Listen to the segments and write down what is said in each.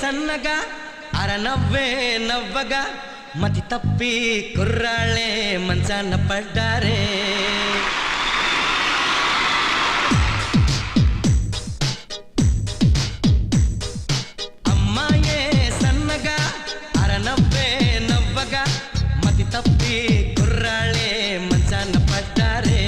సన్నగా అరనవ్వే నవ్వగా మతి తప్పి కుర్రాళ్ళే మంచాన పడ్డారే అమ్మాయే సన్నగా అరనవ్వే నవ్వగా మతి తప్పి కుర్రాళ్ళే మంచాన పడ్డారే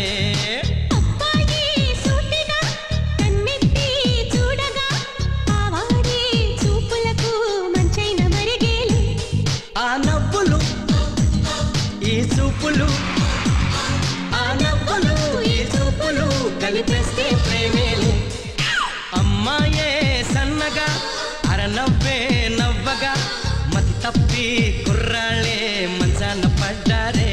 కలిపేస్తే ప్రేమేలే అమ్మాయే సన్నగా అరనవ్వే నవ్వగా మతి తప్పి కుర్రాళ్ళే మంచాన పడ్డారే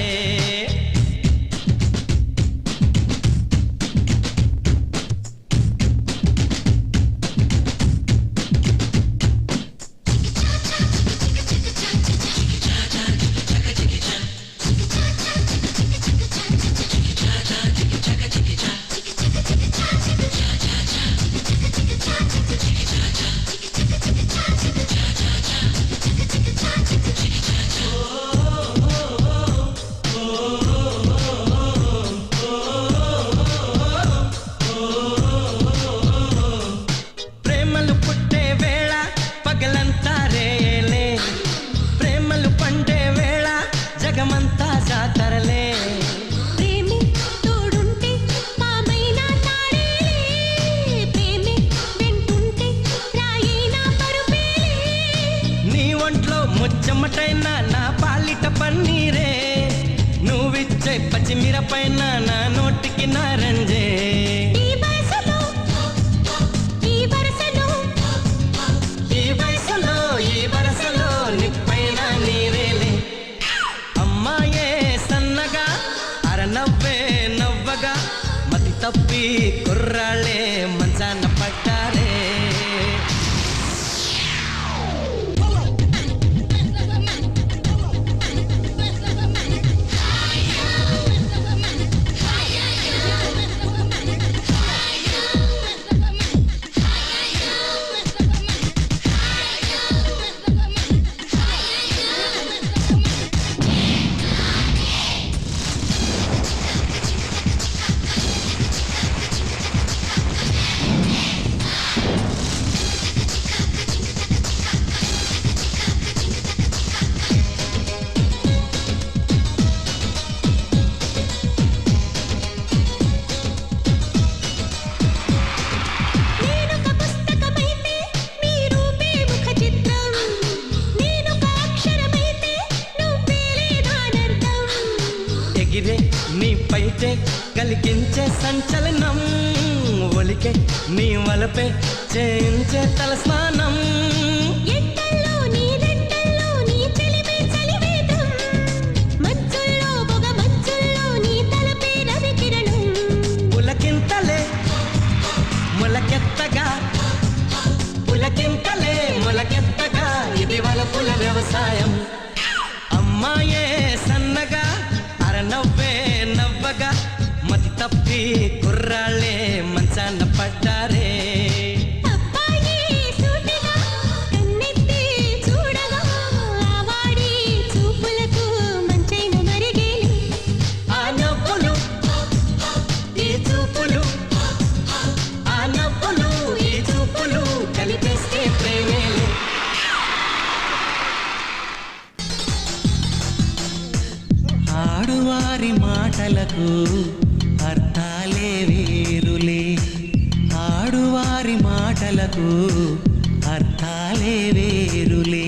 ముచ్చమటైనా నా పాలిట పన్నీరే నువ్విచ్చే పచ్చిమిరపైన నా నోటికి నారంజే ఈ వరసలో నిప్పైన నీరేలే అమ్మాయే సన్నగా అరనవ్వే నవ్వగా మతి తప్పి కుర్రాళ్ళే మంచాన పట్టారే నీ పైటే కలిగించే సంచలనం ఒలికే నీ వలపే చేయించే తలస్నానం పులకింతలే మొలకెత్తగా ఇది వలపుల వ్యవసాయం అమ్మాయే సన్నగా అరనవ్వే నవ్వగా మతి తప్పి కుర్రాళ్ళే మంచాన పడ్డారే కలిపేస్తే ప్రేమేలే ఆడువారి మాటలకు అర్థాలే వేరులే ఆడువారి మాటలకు అర్థాలే వేరులే